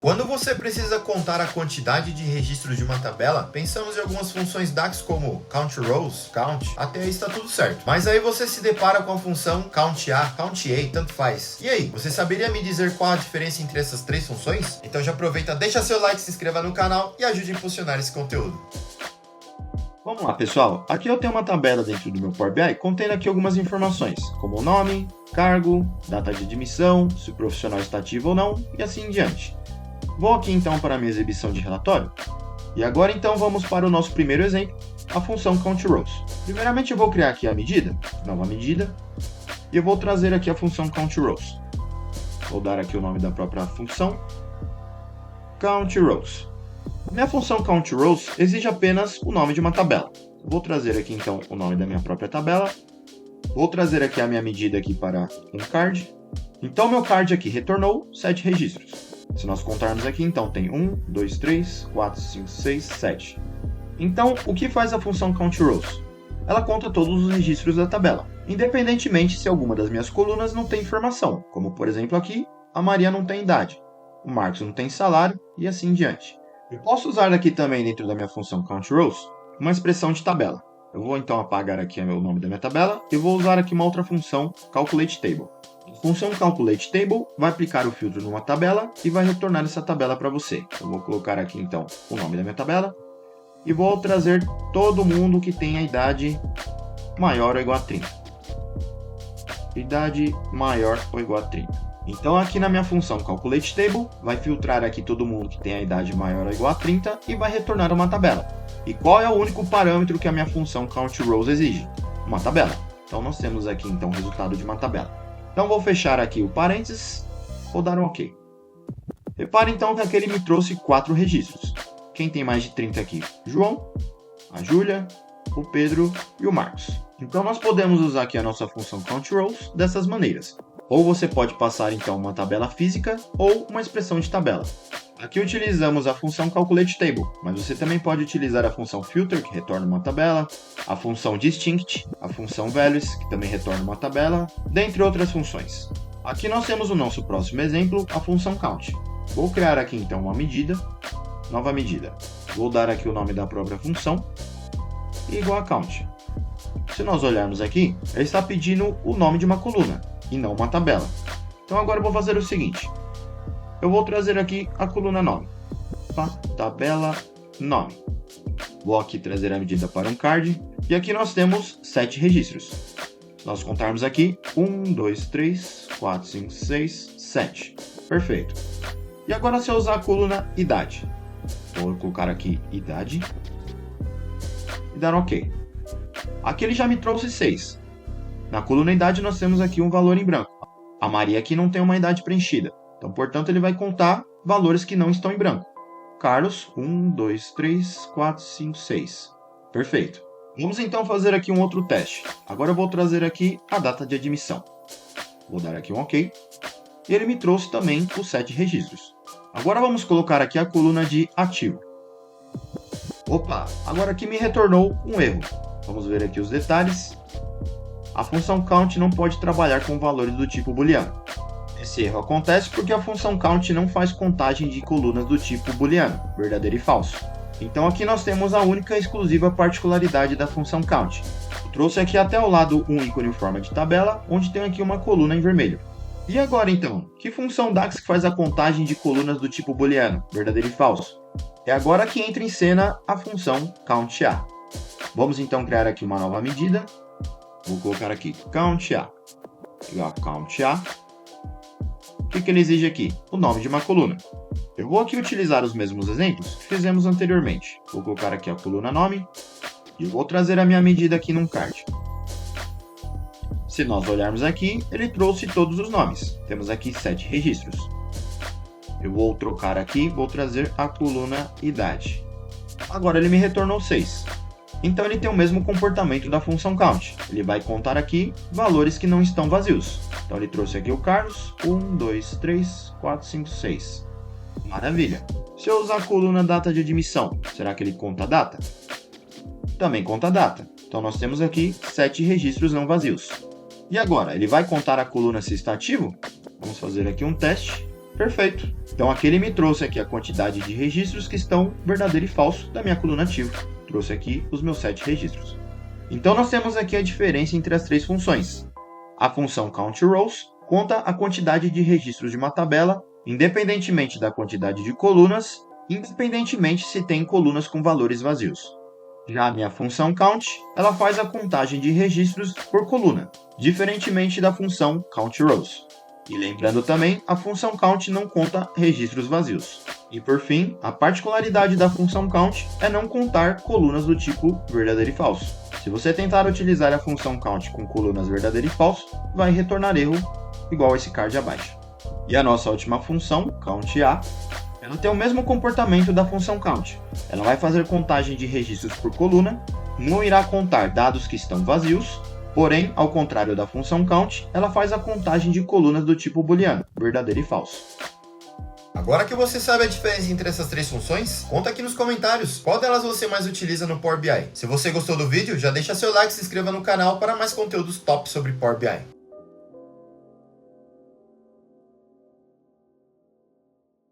Quando você precisa contar a quantidade de registros de uma tabela, pensamos em algumas funções DAX como CountRows, Count, até aí está tudo certo. Mas aí você se depara com a função CountA, CountA, tanto faz. E aí, você saberia me dizer qual a diferença entre essas três funções? Então já aproveita, deixa seu like, se inscreva no canal e ajude a impulsionar esse conteúdo. Vamos lá, pessoal. Aqui eu tenho uma tabela dentro do meu Power BI contendo aqui algumas informações, como o nome, cargo, data de admissão, se o profissional está ativo ou não, e assim em diante. Vou aqui então para a minha exibição de relatório. E agora então vamos para o nosso primeiro exemplo, a função CountRows. Primeiramente eu vou criar aqui a medida, nova medida, e eu vou trazer aqui a função CountRows. Vou dar aqui o nome da própria função, CountRows. Minha função CountRows exige apenas o nome de uma tabela. Vou trazer aqui então o nome da minha própria tabela. Vou trazer aqui a minha medida aqui para um card. Então meu card aqui retornou 7 registros. Se nós contarmos aqui, então tem 1, 2, 3, 4, 5, 6, 7. Então, o que faz a função CountRows? Ela conta todos os registros da tabela, independentemente se alguma das minhas colunas não tem informação, como por exemplo aqui, a Maria não tem idade, o Marcos não tem salário e assim em diante. Eu posso usar aqui também dentro da minha função CountRows uma expressão de tabela. Eu vou então apagar aqui o nome da minha tabela e vou usar aqui uma outra função CalculateTable. A função CalculateTable vai aplicar o filtro numa tabela e vai retornar essa tabela para você. Eu vou colocar aqui então o nome da minha tabela e vou trazer todo mundo que tem a idade maior ou igual a 30. Idade maior ou igual a 30. Então aqui na minha função CalculateTable vai filtrar aqui todo mundo que tem a idade maior ou igual a 30 e vai retornar uma tabela. E qual é o único parâmetro que a minha função CountRows exige? Uma tabela. Então nós temos aqui então o resultado de uma tabela. Então vou fechar aqui o parênteses, vou dar um OK. Repare então que aqui ele me trouxe 4 registros. Quem tem mais de 30 aqui? João, a Júlia, o Pedro e o Marcos. Então nós podemos usar aqui a nossa função CountRows dessas maneiras. Ou você pode passar então uma tabela física ou uma expressão de tabela. Aqui utilizamos a função CalculateTable, mas você também pode utilizar a função Filter, que retorna uma tabela, a função Distinct, a função Values, que também retorna uma tabela, dentre outras funções. Aqui nós temos o nosso próximo exemplo, a função Count. Vou criar aqui então uma medida, nova medida. Vou dar aqui o nome da própria função, igual a Count. Se nós olharmos aqui, ele está pedindo o nome de uma coluna, e não uma tabela. Então agora eu vou fazer o seguinte. Eu vou trazer aqui a coluna nome. Tabela nome. Vou aqui trazer a medida para um card. E aqui nós temos 7 registros. Se nós contarmos aqui, 1, 2, 3, 4, 5, 6, 7. Perfeito. E agora se eu usar a coluna idade. Vou colocar aqui idade. E dar OK. Aqui ele já me trouxe 6. Na coluna idade nós temos aqui um valor em branco. A Maria aqui não tem uma idade preenchida. Então, portanto, ele vai contar valores que não estão em branco. Carlos, 1, 2, 3, 4, 5, 6. Perfeito. Vamos então fazer aqui um outro teste. Agora eu vou trazer aqui a data de admissão. Vou dar aqui um OK. E ele me trouxe também os 7 registros. Agora vamos colocar aqui a coluna de ativo. Opa, agora aqui me retornou um erro. Vamos ver aqui os detalhes. A função count não pode trabalhar com valores do tipo booleano. Esse erro acontece porque a função count não faz contagem de colunas do tipo booleano, verdadeiro e falso. Então aqui nós temos a única e exclusiva particularidade da função count. Eu trouxe aqui até ao lado um ícone em forma de tabela, onde tem aqui uma coluna em vermelho. E agora então, que função DAX que faz a contagem de colunas do tipo booleano, verdadeiro e falso? É agora que entra em cena a função CountA. Vamos então criar aqui uma nova medida. Vou colocar aqui CountA, igual a CountA. O que ele exige aqui? O nome de uma coluna. Eu vou aqui utilizar os mesmos exemplos que fizemos anteriormente. Vou colocar aqui a coluna nome e vou trazer a minha medida aqui num card. Se nós olharmos aqui, ele trouxe todos os nomes. Temos aqui 7 registros. Eu vou trocar aqui, vou trazer a coluna idade. Agora ele me retornou 6. Então ele tem o mesmo comportamento da função count. Ele vai contar aqui valores que não estão vazios. Então ele trouxe aqui o Carlos, 1, 2, 3, 4, 5, 6. Maravilha. Se eu usar a coluna data de admissão, será que ele conta a data? Também conta a data. Então nós temos aqui 7 registros não vazios. E agora, ele vai contar a coluna se está ativo? Vamos fazer aqui um teste. Perfeito. Então aqui ele me trouxe aqui a quantidade de registros que estão verdadeiro e falso da minha coluna ativo. Trouxe aqui os meus 7 registros. Então nós temos aqui a diferença entre as 3 funções. A função CountRows conta a quantidade de registros de uma tabela, independentemente da quantidade de colunas, independentemente se tem colunas com valores vazios. Já a minha função count, ela faz a contagem de registros por coluna, diferentemente da função CountRows. E lembrando também, a função count não conta registros vazios. E por fim, a particularidade da função count é não contar colunas do tipo verdadeiro e falso. Se você tentar utilizar a função count com colunas verdadeiro e falso, vai retornar erro igual esse card abaixo. E a nossa última função, CountA, ela tem o mesmo comportamento da função count. Ela vai fazer contagem de registros por coluna, não irá contar dados que estão vazios, porém, ao contrário da função count, ela faz a contagem de colunas do tipo booleano, verdadeiro e falso. Agora que você sabe a diferença entre essas 3 funções, conta aqui nos comentários qual delas você mais utiliza no Power BI. Se você gostou do vídeo, já deixa seu like e se inscreva no canal para mais conteúdos top sobre Power BI.